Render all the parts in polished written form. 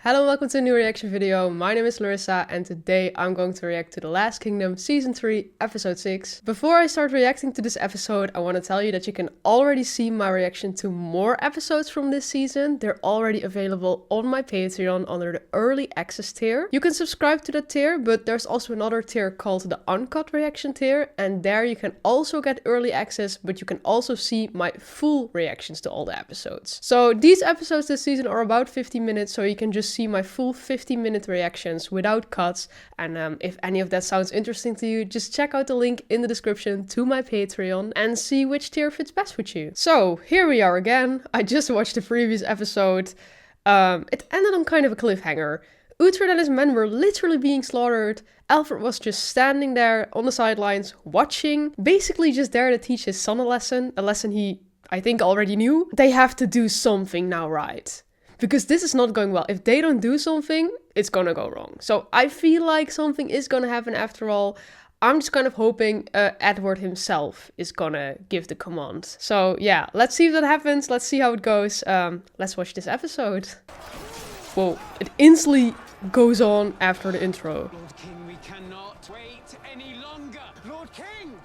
Hello, welcome to a new reaction video. My name is Larissa and today I'm going to react to The Last Kingdom Season 3, Episode 6. Before I start reacting to this episode, I want to tell you that you can already see my reaction to more episodes from this season. They're already available on my Patreon under the Early Access tier. You can subscribe to that tier, but there's also another tier called the Uncut Reaction tier, and there you can also get early access, but you can also see my full reactions to all the episodes. So these episodes this season are about 50 minutes, so you can just see my full 50-minute reactions without cuts. And if any of that sounds interesting to you, just check out the link in the description to my Patreon and see which tier fits best with you. So here we are again. I just watched the previous episode. It ended on kind of a cliffhanger. Uhtred and his men were literally being slaughtered. Alfred was just standing there on the sidelines watching, basically just there to teach his son a lesson he, I think, already knew. They have to do something now, right? Because this is not going well. If they don't do something, it's gonna go wrong. So I feel like something is gonna happen after all. I'm just kind of hoping Edward himself is gonna give the command. So yeah, let's see if that happens. Let's see how it goes. Let's watch this episode. Whoa, it instantly goes on after the intro. Lord King, we cannot wait any longer. Lord King!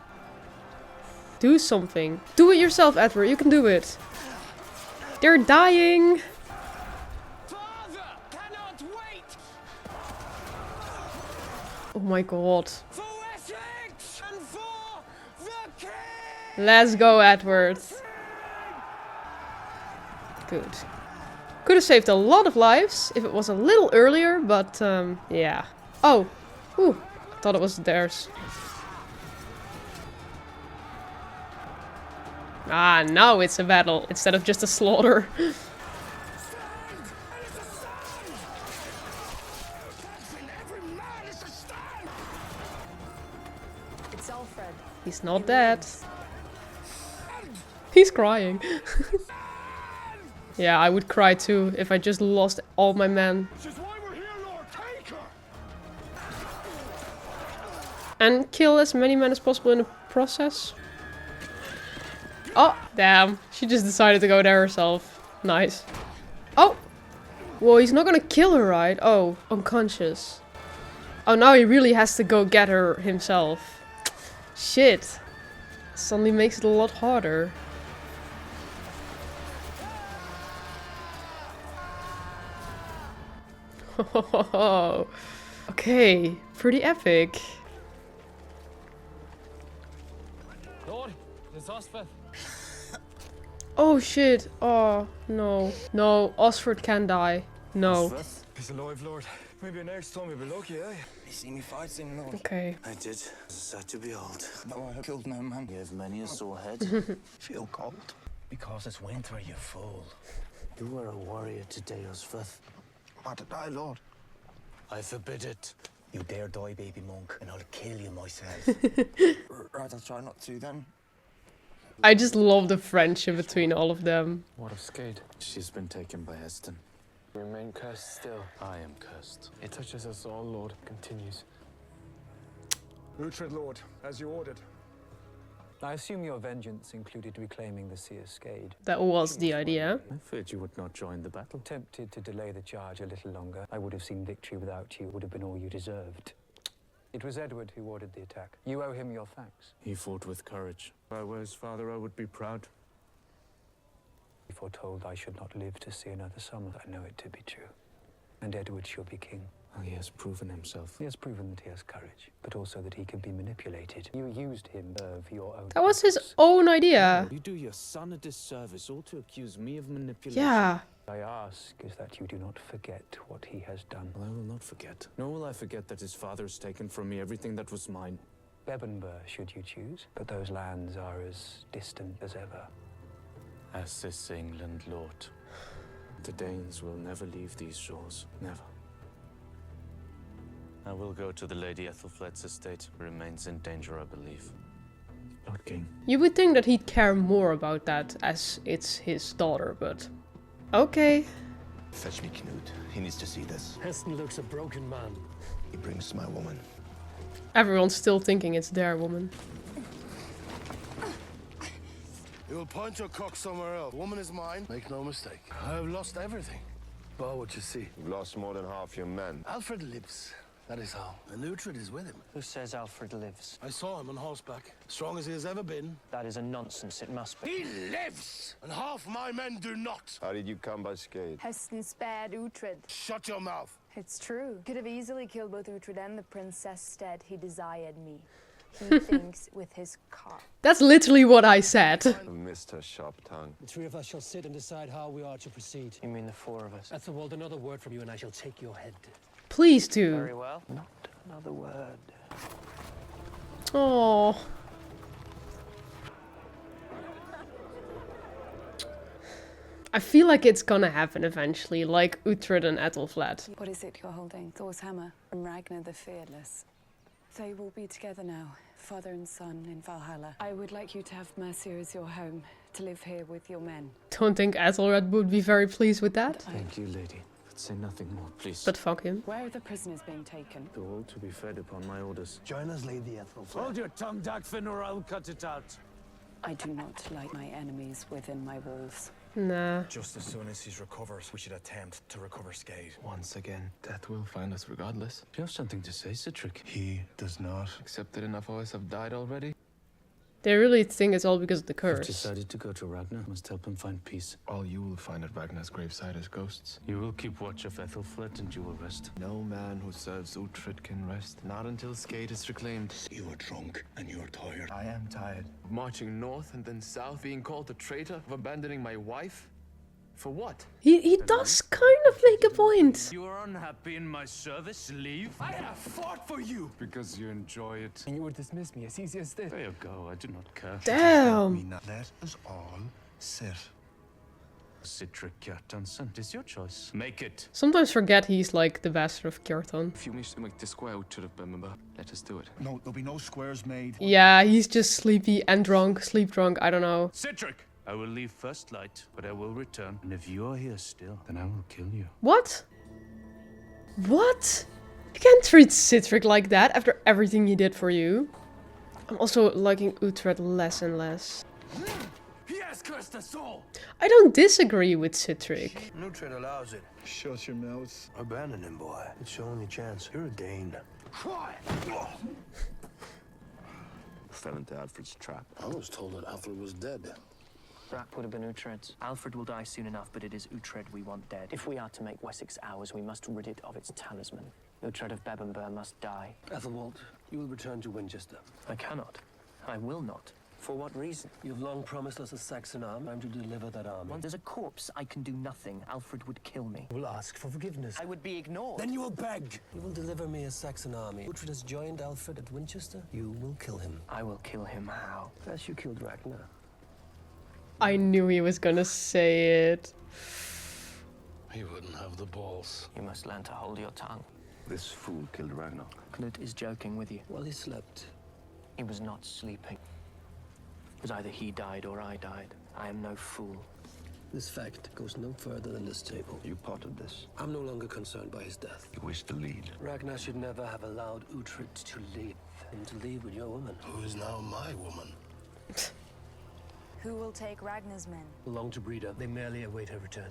Do something. Do it yourself, Edward. You can do it. They're dying. Oh my god. For Wessex and for the King! Let's go, Edward. Good. Could have saved a lot of lives if it was a little earlier, but yeah. Oh, ooh, I thought it was theirs. Ah, now it's a battle instead of just a slaughter. Alfred. He's not dead. He's crying. Yeah, I would cry too if I just lost all my men. And kill as many men as possible in the process. Oh, damn. She just decided to go there herself. Nice. Oh! Well, he's not gonna kill her, right? Oh, unconscious. Oh, now he really has to go get her himself. Shit. Suddenly makes it a lot harder. Okay, pretty epic. Lord, it's Osford. Oh shit. Oh, no. No, Osford can die. No. He's alive, Lord. Maybe next time we'll be lucky, eh? You see me fighting, Lord? Okay. I did. Sad to behold. No, I have killed no man. You have many a sore head. Feel cold? Because it's winter, you fool. You were a warrior today, Osfrith. What to die, Lord? I forbid it. You dare die, baby monk, and I'll kill you myself. Right, I'll try not to then. I just love the friendship between all of them. What of Skade? She's been taken by Heston. Remain cursed still. I am cursed. It touches us all, Lord. Continues. Uhtred, Lord, as you ordered. I assume your vengeance included reclaiming the Seer Skade. That was the idea. I feared you would not join the battle. Tempted to delay the charge a little longer. I would have seen victory without you. Would have been all you deserved. It was Edward who ordered the attack. You owe him your thanks. He fought with courage. If I were his father, I would be proud. He foretold I should not live to see another summer. I know it to be true. And Edward shall be king. Well, he has proven himself. He has proven that he has courage, but also that he can be manipulated. You used him for your own That was his purpose. own idea. You do your son a disservice, all to accuse me of manipulation. Yeah. I ask is that you do not forget what he has done. Well, I will not forget. Nor will I forget that his father has taken from me everything that was mine. Bebbanburg, should you choose, but those lands are as distant as ever. As is England, Lord. The Danes will never leave these shores. Never. I will go to the Lady Ethelflaed's estate, who remains in danger, I believe. Lord King. You would think that he'd care more about that as it's his daughter, but okay. Fetch me Knut. He needs to see this. Heston looks a broken man. He brings my woman. Everyone's still thinking it's their woman. You will point your cock somewhere else. The woman is mine. Make no mistake. I have lost everything. Well, what you see? You've lost more than half your men. Alfred lives. That is how. And Uhtred is with him. Who says Alfred lives? I saw him on horseback. Strong as he has ever been. That is a nonsense, it must be. He lives! And half my men do not. How did you come by skate? Heston spared Uhtred. Shut your mouth. It's true. Could have easily killed both Uhtred and the princess. Instead, he desired me. He thinks with his car. That's literally what I said. I missed her sharp tongue. The three of us shall sit and decide how we are to proceed. You mean the four of us? Ethelwald, another word from you and I shall take your head. Please do. Very well. Not another word. Oh. I feel like it's gonna happen eventually, like Uhtred and Ethelflaed. What is it you're holding? Thor's hammer from Ragnar the Fearless. They will be together now, father and son in Valhalla. I would like you to have Mercia as your home, to live here with your men. Don't think Ethelred would be very pleased with that. Thank you, lady. But say nothing more, please. But fuck him. Where are the prisoners being taken? They're all to be fed upon my orders. Join us, Lady Ethelflaed. Hold your tongue, Darkflame, or I'll cut it out. I do not like my enemies within my walls. Nah. Just as soon as he's recovered, we should attempt to recover Skade. Once again, death will find us regardless. Do you have something to say, Citric? He does not. Except that enough of us have died already. They really think it's all because of the I've curse. decided to go to Ragnar. Must help him find peace. All you will find at Ragnar's graveside is ghosts. You will keep watch of Ethelflaed and you will rest. No man who serves Uhtred can rest. Not until Skade is reclaimed. You are drunk and you are tired. I am tired. Of marching north and then south, being called a traitor, of abandoning my wife. For what? He does kind of make a point. You are unhappy in my service? Leave. I have fought for you. Because you enjoy it. And you would dismiss me as easy as this. There you go, I do not care. Damn. Let us all sit. Citric Kjartansson, it is your choice. Make it. Sometimes forget he's like the bastard of Kjartan. If you wish to make the square Uhtred, remember, let us do it. No, there'll be no squares made. Yeah, he's just sleepy and drunk, sleep drunk, I don't know. Citric! I will leave first light, but I will return. And if you are here still, then I will kill you. What? What? You can't treat Citric like that after everything he did for you. I'm also liking Uhtred less and less. He has cursed us all. I don't disagree with Citric. Uhtred allows it. Shut your mouth. Abandon him, boy. It's your only chance. You're a Dane. Quiet. Fell into Alfred's trap. I was told that Alfred was dead. That would have been Uhtred's. Alfred will die soon enough, but it is Uhtred we want dead. If we are to make Wessex ours, we must rid it of its talisman. Uhtred of Bebbanburg must die. Ethelwald, you will return to Winchester. I cannot. I will not. For what reason? You've long promised us a Saxon army. I'm to deliver that army. Once there's a corpse, I can do nothing. Alfred would kill me. You will ask for forgiveness. I would be ignored. Then you will beg. You will deliver me a Saxon army. Uhtred has joined Alfred at Winchester. You will kill him. I will kill him how? As you killed Ragnar. I knew he was gonna say it. He wouldn't have the balls. You must learn to hold your tongue. This fool killed Ragnar. Knut is joking with you. While he slept. He was not sleeping. It was either he died or I died. I am no fool. This fact goes no further than this table. You plotted this. I'm no longer concerned by his death. You wish to lead. Ragnar should never have allowed Uhtred to live. And to leave with your woman. Who is now my woman? Who will take Ragnar's men? Belong to Breanna. They merely await her return.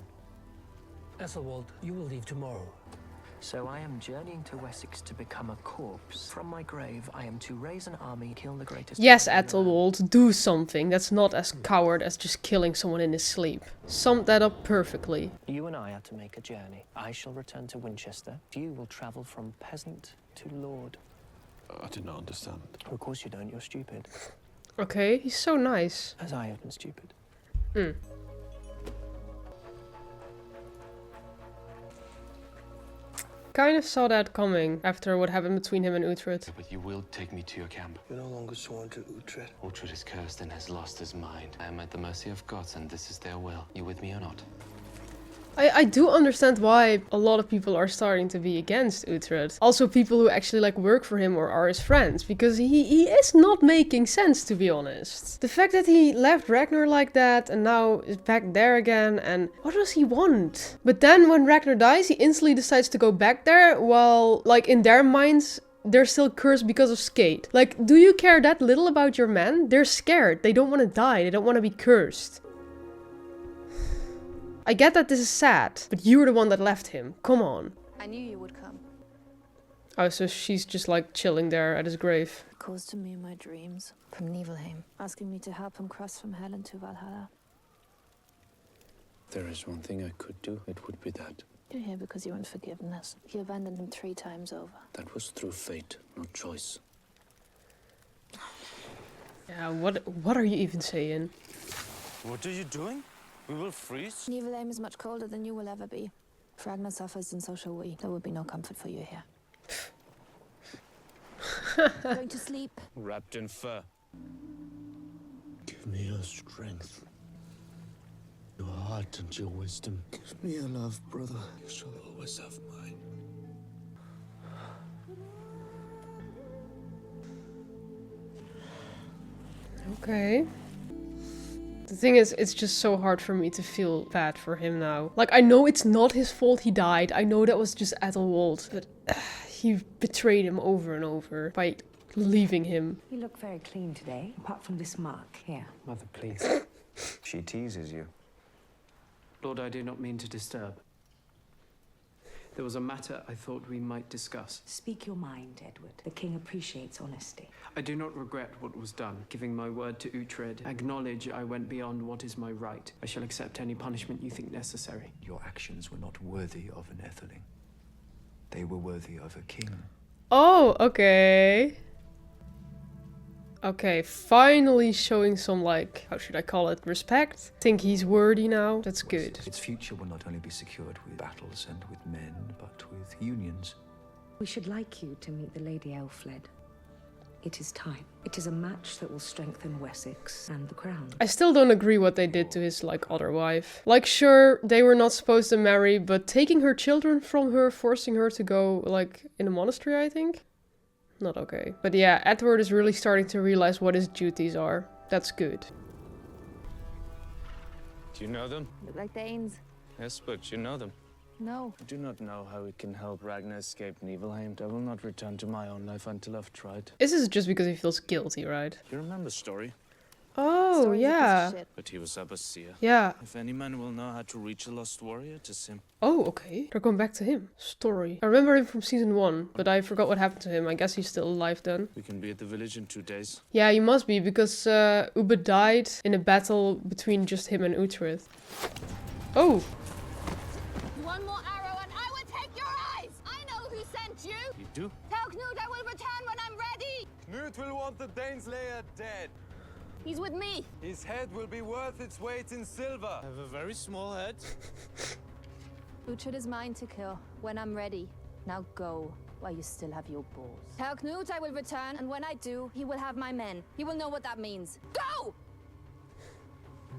Ethelwald, you will leave tomorrow. So I am journeying to Wessex to become a corpse. From my grave, I am to raise an army, kill the greatest... Yes, Ethelwald, do something that's not as coward as just killing someone in his sleep. Sum that up perfectly. You and I are to make a journey. I shall return to Winchester. You will travel from peasant to lord. I did not understand. Of course you don't, you're stupid. Okay, he's so nice. As I have been stupid. Kind of saw that coming after what happened between him and Uhtred. But you will take me to your camp. You're no longer sworn to Uhtred. Uhtred is cursed and has lost his mind. I am at the mercy of gods, and this is their will. You with me or not? I do understand why a lot of people are starting to be against Uhtred. Also people who actually like work for him or are his friends. Because he is not making sense, to be honest. The fact that he left Ragnar like that and now is back there again, and what does he want? But then when Ragnar dies, he instantly decides to go back there, while like in their minds they're still cursed because of Skade. Like, do you care that little about your men? They're scared. They don't want to die. They don't want to be cursed. I get that this is sad, but you were the one that left him. Come on. I knew you would come. Oh, so she's just like chilling there at his grave. He calls to me in my dreams from Niflheim, asking me to help him cross from hell into Valhalla. There is one thing I could do, it would be that. You're here because you want forgiveness. You abandoned him 3 times over. That was through fate, not choice. Yeah, what are you even saying? What are you doing? We will freeze? Niflheim is much colder than you will ever be. If Ragnar suffers, and so shall we. There will be no comfort for you here. Going to sleep. Wrapped in fur. Give me your strength, your heart and your wisdom. Give me your love, brother. You shall always have mine. Okay. The thing is, it's just so hard for me to feel bad for him now. Like, I know it's not his fault he died. I know that was just Ethelwald, but he betrayed him over and over by leaving him. You look very clean today, apart from this mark here. Mother, please. She teases you. Lord, I do not mean to disturb. There was a matter I thought we might discuss. Speak your mind, Edward. The king appreciates honesty. I do not regret what was done. Giving my word to Uhtred, acknowledge I went beyond what is my right. I shall accept any punishment you think necessary. Your actions were not worthy of an Etheling. They were worthy of a king. Oh, okay. Okay, finally showing some, like, how should I call it, respect. Think he's worthy now. That's good. Its future will not only be secured with battles and with men, but with unions. We should like you to meet the Lady Elfled. It is time. It is a match that will strengthen Wessex and the crown. I still don't agree what they did to his, like, other wife. Like, sure, they were not supposed to marry, but taking her children from her, forcing her to go, like, in a monastery, I think? Not okay. But yeah, Edward is really starting to realize what his duties are. That's good. Do you know them? Look like Danes. Yes, but you know them. No. I do not know how we can help Ragnar escape Niflheim. I will not return to my own life until I've tried. This is just because he feels guilty, right? You remember the story? Oh, Story's a piece of yeah. shit. But he was Abbasia. Yeah. If any man will know how to reach a lost warrior, 'tis him. Oh, okay. They're going back to him. Story. I remember him from season 1, but I forgot what happened to him. I guess he's still alive then. We can be at the village in 2 days. Yeah, he must be, because Ubbe died in a battle between just him and Uhtred. Oh! One more arrow and I will take your eyes! I know who sent you! You do? Tell Knut I will return when I'm ready! Knut will want the Danes layer dead. He's with me! His head will be worth its weight in silver. I have a very small head. Uhtred is mine to kill when I'm ready. Now go, while you still have your balls. Tell Knut I will return, and when I do, he will have my men. He will know what that means. Go!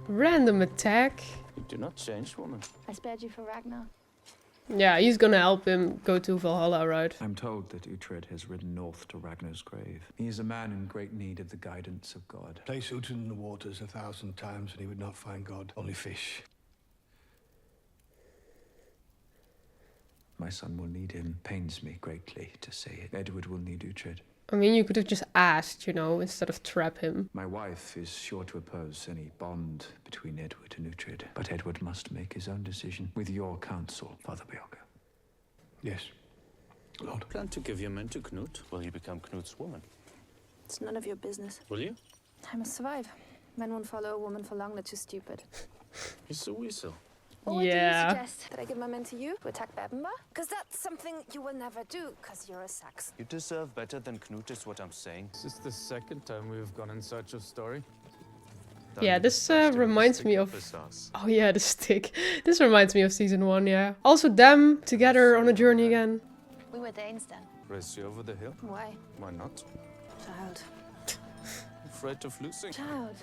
Random attack. You do not change, woman. I spared you for Ragnar. Yeah, he's gonna help him go to Valhalla, right? I'm told that Uhtred has ridden north to Ragnar's grave. He is a man in great need of the guidance of God. Place Uhtred in the waters 1,000 times and he would not find God, only fish. My son will need him. Pains me greatly to say it. Edward will need Uhtred. I mean, you could have just asked, you know, instead of trap him. My wife is sure to oppose any bond between Edward and Uhtred, but Edward must make his own decision with your counsel, Father Bjarke. Yes, Lord. Plan to give your men to Knut. Will you become Knut's woman? It's none of your business. Will you? I must survive. Men won't follow a woman for long, they're too stupid. He's a weasel. Or Yeah. do you suggest that I give my men to you to attack Bebbanburg? Because that's something you will never do, because you're a Saxon. You deserve better than Knut is what I'm saying. This is the second time we've gone in search of story. Yeah, this reminds me of... Oh yeah, the stick. This reminds me of season 1, yeah. Also them together on a journey again. We were Danes then. Race you over the hill? Why? Why not? Child. Afraid of losing? Child.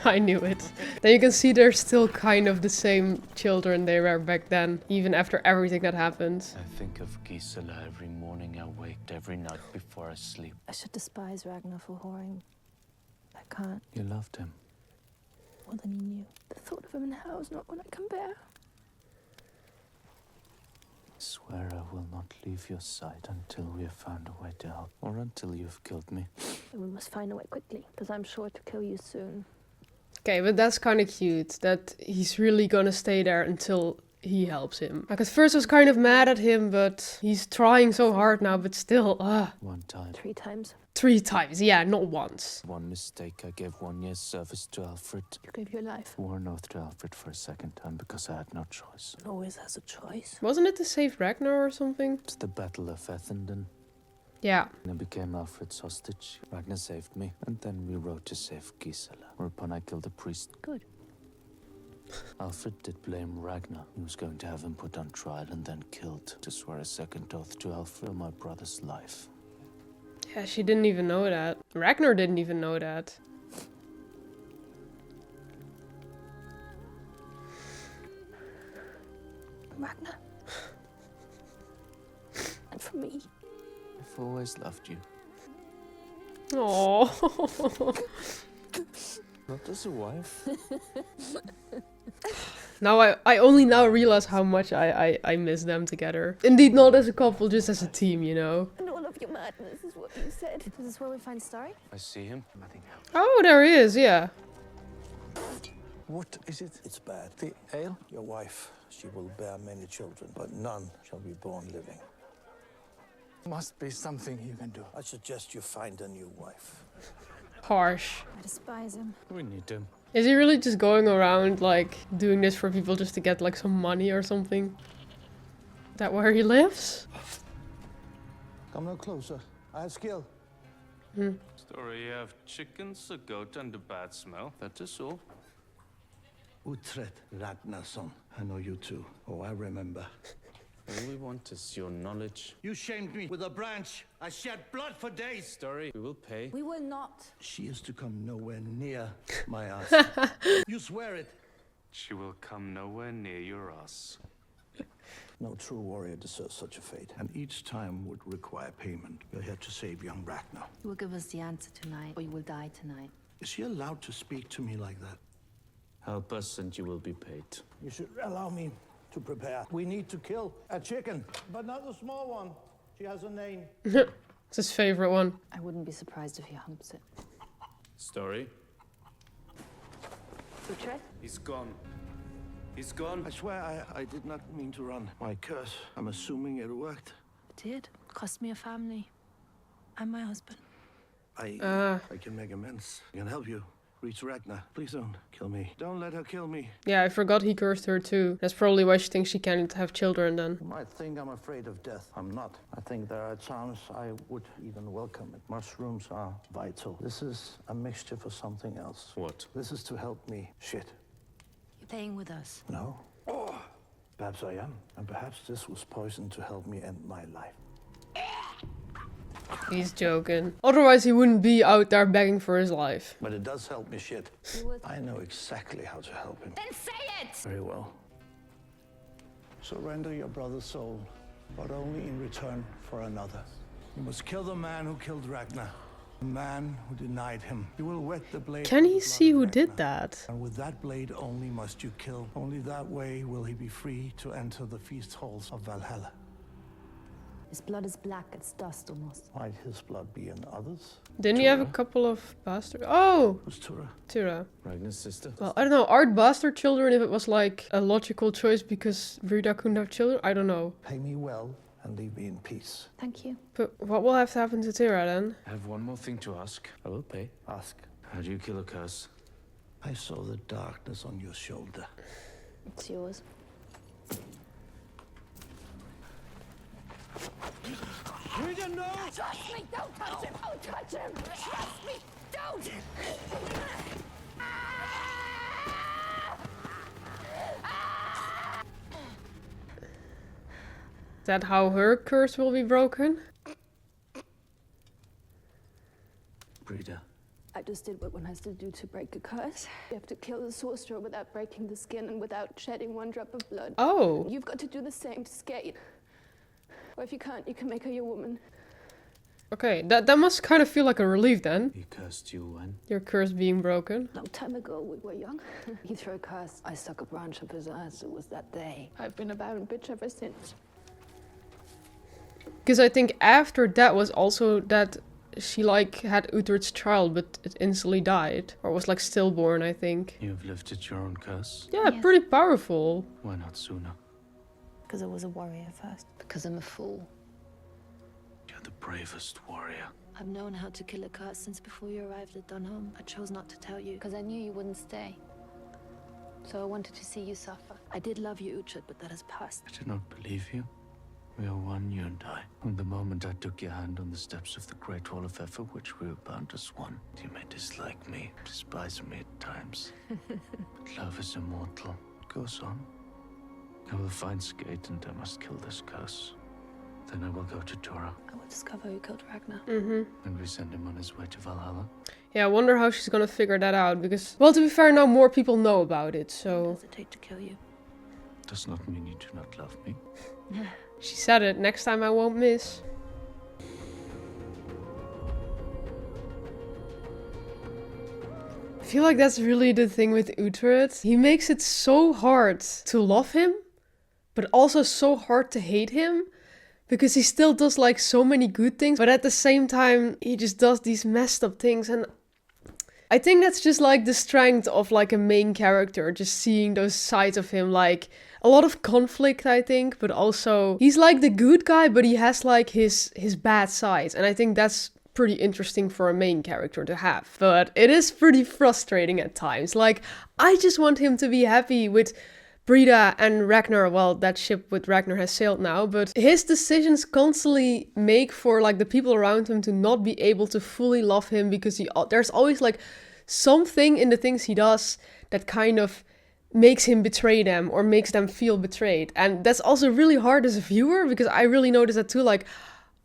I knew it. Then you can see they're still kind of the same children they were back then, even after everything that happened. I think of Gisela every morning I waked, every night before I sleep. I should despise Ragnar for whoring. I can't. You loved him. More than you knew. The thought of him in hell is not what I can bear. I swear I will not leave your side until we have found a way to help, or until you've killed me. We must find a way quickly, because I'm sure to kill you soon. Okay, but that's kind of cute that he's really gonna stay there until he helps him. Like at first I was kind of mad at him, but he's trying so hard now, but still, One time. 3 times. 3 times, yeah, not once. One mistake, I gave 1 year's service to Alfred. You gave your life. Swore an oath to Alfred for a second time because I had no choice. Always has a choice. Wasn't it to save Ragnar or something? It's the Battle of Ethandon. Yeah. I became Alfred's hostage. Ragnar saved me, and then we rode to save Gisela, whereupon I killed a priest. Good. Alfred did blame Ragnar. He was going to have him put on trial and then killed to swear a second oath to Alfred for my brother's life. Yeah, she didn't even know that. Ragnar didn't even know that. Ragnar. And for me. I've always loved you. Oh. Not as a wife. Now I only now realize how much I miss them together. Indeed, not as a couple, just as a team, you know. And all of your madness is what you said. Is this where we find Starry? I see him. Nothing else. Oh, there he is, yeah. What is it? It's bad. The ale? Your wife. She will bear many children, but none shall be born living. Must be something you can do. I suggest you find a new wife. Harsh. I despise him. We need him. Is he really just going around, like, doing this for people just to get, like, some money or something? Is that where he lives? Come no closer. I have skill. Story, you have chickens, a goat, and a bad smell. That is all. Uhtred Ragnarsson. I know you too. Oh, I remember. All we want is your knowledge. You shamed me with a branch. I shed blood for days. Story, we will pay. We will not. She is to come nowhere near my ass. You swear it. She will come nowhere near your ass. No true warrior deserves such a fate, and each time would require payment. You're here to save young Ragnar. You will give us the answer tonight, or you will die tonight. Is she allowed to speak to me like that? Help us and you will be paid. You should allow me to prepare. We need to kill a chicken, but not a small one. She has a name. It's his favorite one. I wouldn't be surprised if he humps it. Story, Uhtred? he's gone. He's gone. I swear I did not mean to run. My curse, I'm assuming it worked. It did. Cost me a family. And my husband. I can make amends. I can help you. Reach Ragnar. Please don't kill me. Don't let her kill me. Yeah, I forgot he cursed her too. That's probably why she thinks she can't have children then. You might think I'm afraid of death. I'm not. I think there are times I would even welcome it. Mushrooms are vital. This is a mixture for something else. What? This is to help me. Shit. You're playing with us. No. Oh. Perhaps I am. And perhaps this was poison to help me end my life. He's joking. Otherwise he wouldn't be out there begging for his life. But it does help me shit. I know exactly how to help him. Then say it! Very well. Surrender your brother's soul, but only in return for another. You must kill the man who killed Ragnar. The man who denied him. You will wet the blade. Can he see who did that? And with that blade only must you kill. Only that way will he be free to enter the feast halls of Valhalla. His blood is black, it's dust almost. Might his blood be in others? Didn't he have a couple of bastards? Oh! Who's Tura? Tira. Ragnar's sister. Well, I don't know. Aren't bastard children if it was like a logical choice because Rita couldn't have children? I don't know. Pay me well and leave me in peace. Thank you. But what will have to happen to Tira then? I have one more thing to ask. I will pay. Ask. How do you kill a curse? I saw the darkness on your shoulder. It's yours. Rita, no! Trust me! Don't touch him! Don't touch him! Trust me! Don't! Is that how her curse will be broken? Rita. I just did what one has to do to break a curse. You have to kill the sorcerer without breaking the skin and without shedding one drop of blood. Oh. You've got to do the same to Skate. Or if you can't, you can make her your woman. Okay, that must kind of feel like a relief then. He cursed you when? Your curse being broken. Long time ago, we were young. He threw a curse. I stuck a branch up his ass. It was that day. I've been a barren bitch ever since. Because I think after that was also that she like had Uhtred's child, but it instantly died. Or was like stillborn, I think. You've lifted your own curse? Yeah, pretty powerful. Why not sooner? Because I was a warrior first. Because I'm a fool. You're the bravest warrior. I've known how to kill a curse since before you arrived at Dunham. I chose not to tell you. Because I knew you wouldn't stay. So I wanted to see you suffer. I did love you, Uhtred, but that has passed. I did not believe you. We are one, you and I. From the moment I took your hand on the steps of the Great Wall of Effort, which we were bound as one, you may dislike me, despise me at times. But love is immortal. It goes on. I will find Skate and I must kill this curse. Then I will go to Tora. I will discover who killed Ragnar. And we send him on his way to Valhalla. Yeah, I wonder how she's gonna figure that out, because, well, to be fair, now more people know about it, so... I hesitate to kill you. Does not mean you do not love me. She said it, next time I won't miss. I feel like that's really the thing with Uhtred. He makes it so hard to love him, but also so hard to hate him. Because he still does like so many good things, but at the same time, he just does these messed up things. And I think that's just like the strength of like a main character, just seeing those sides of him, like a lot of conflict, I think, but also he's like the good guy, but he has like his bad sides. And I think that's pretty interesting for a main character to have. But it is pretty frustrating at times. Like, I just want him to be happy with Breanna and Ragnar. Well, that ship with Ragnar has sailed now, but his decisions constantly make for like the people around him to not be able to fully love him, because there's always like something in the things he does that kind of makes him betray them or makes them feel betrayed. And that's also really hard as a viewer, because I really notice that too. Like,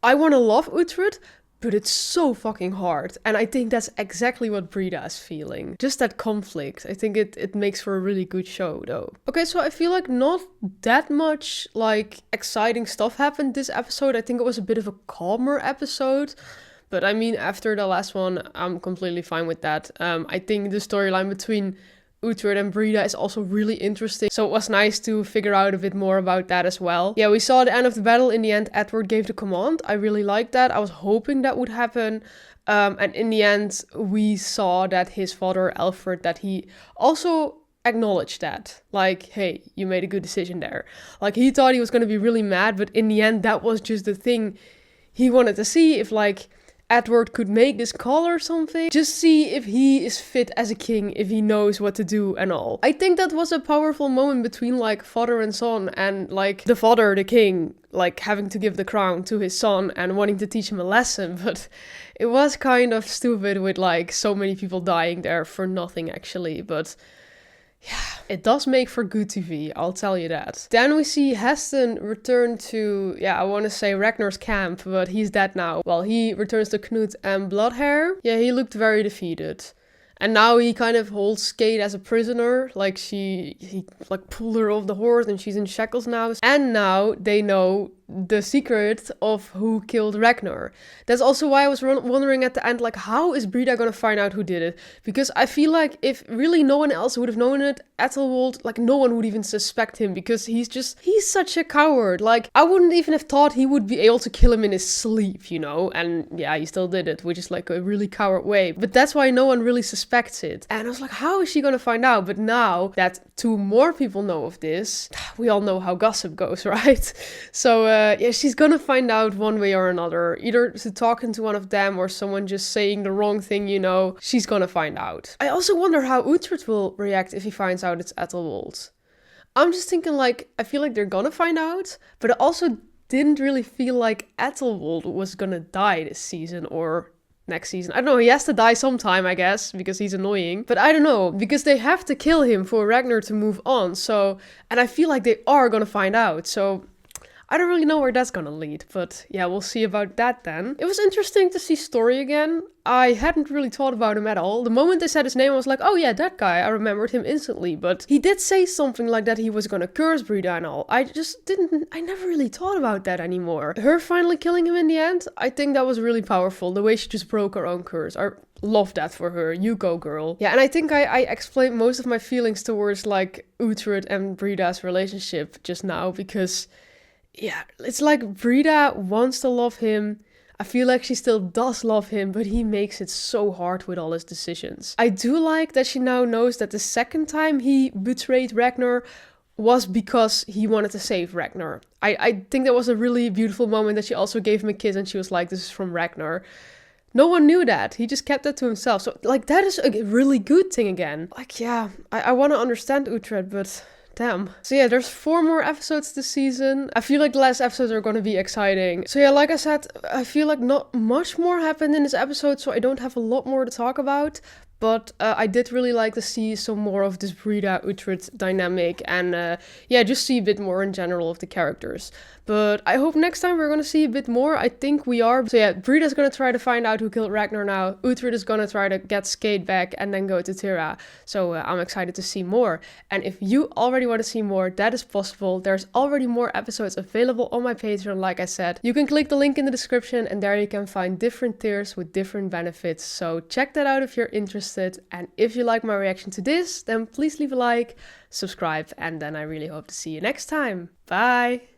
I want to love Uhtred, but it's so fucking hard. And I think that's exactly what Breanna is feeling. Just that conflict. I think it makes for a really good show, though. Okay, so I feel like not that much, like, exciting stuff happened this episode. I think it was a bit of a calmer episode. But I mean, after the last one, I'm completely fine with that. I think the storyline between Uhtred and Breanna is also really interesting. So it was nice to figure out a bit more about that as well. Yeah, we saw the end of the battle. In the end, Edward gave the command. I really liked that. I was hoping that would happen. And in the end, we saw that his father, Alfred, that he also acknowledged that. Like, hey, you made a good decision there. Like, he thought he was going to be really mad, but in the end, that was just the thing he wanted to see. If, like, Edward could make this call or something. Just see if he is fit as a king, if he knows what to do and all. I think that was a powerful moment between like father and son, and like the father, the king, like having to give the crown to his son and wanting to teach him a lesson. But it was kind of stupid with like so many people dying there for nothing actually. But yeah, it does make for good TV, I'll tell you that. Then we see Heston return to, I want to say Ragnar's camp, but he's dead now. Well, he returns to Knut and Bloodhair. Yeah, he looked very defeated. And now he kind of holds Skate as a prisoner. Like he like pulled her off the horse and she's in shackles now. And now they know the secret of who killed Ragnar. That's also why I was wondering at the end, like, how is Breanna gonna find out who did it? Because I feel like if really no one else would have known it, Ethelwald, like no one would even suspect him, because he's such a coward. Like, I wouldn't even have thought he would be able to kill him in his sleep, you know? And yeah, he still did it, which is like a really coward way. But that's why no one really suspects it. And I was like, how is she gonna find out? But now that 2 more people know of this, we all know how gossip goes, right? So she's gonna find out one way or another, either to talking to one of them or someone just saying the wrong thing, you know. She's gonna find out. I also wonder how Uhtred will react if he finds out it's Ethelwald. I'm just thinking, like, I feel like they're gonna find out, but I also didn't really feel like Ethelwald was gonna die this season or next season. I don't know, he has to die sometime, I guess, because he's annoying. But I don't know, because they have to kill him for Ragnar to move on. So, and I feel like they are gonna find out. So I don't really know where that's gonna lead, but yeah, we'll see about that then. It was interesting to see Story again. I hadn't really thought about him at all. The moment they said his name, I was like, oh yeah, that guy. I remembered him instantly, but he did say something like that he was gonna curse Breanna and all. I never really thought about that anymore. Her finally killing him in the end, I think that was really powerful. The way she just broke her own curse. I love that for her. You go, girl. Yeah, and I think I explained most of my feelings towards like Uhtred and Breanna's relationship just now, because yeah, it's like Breanna wants to love him. I feel like she still does love him, but he makes it so hard with all his decisions. I do like that she now knows that the second time he betrayed Ragnar was because he wanted to save Ragnar. I think that was a really beautiful moment that she also gave him a kiss and she was like, this is from Ragnar. No one knew that. He just kept that to himself. So, like, that is a really good thing again. Like, yeah, I want to understand Uhtred, but damn. So yeah, there's 4 more episodes this season. I feel like the last episodes are going to be exciting. So yeah, like I said, I feel like not much more happened in this episode, so I don't have a lot more to talk about. But I did really like to see some more of this Breanna-Uhtred dynamic and yeah, just see a bit more in general of the characters. But I hope next time we're going to see a bit more. I think we are. So yeah, Breanna's going to try to find out who killed Ragnar now. Uhtred is going to try to get Skate back and then go to Tira. So I'm excited to see more. And if you already want to see more, that is possible. There's already more episodes available on my Patreon, like I said. You can click the link in the description and there you can find different tiers with different benefits. So check that out if you're interested. And if you like my reaction to this, then please leave a like, subscribe, and then I really hope to see you next time. Bye!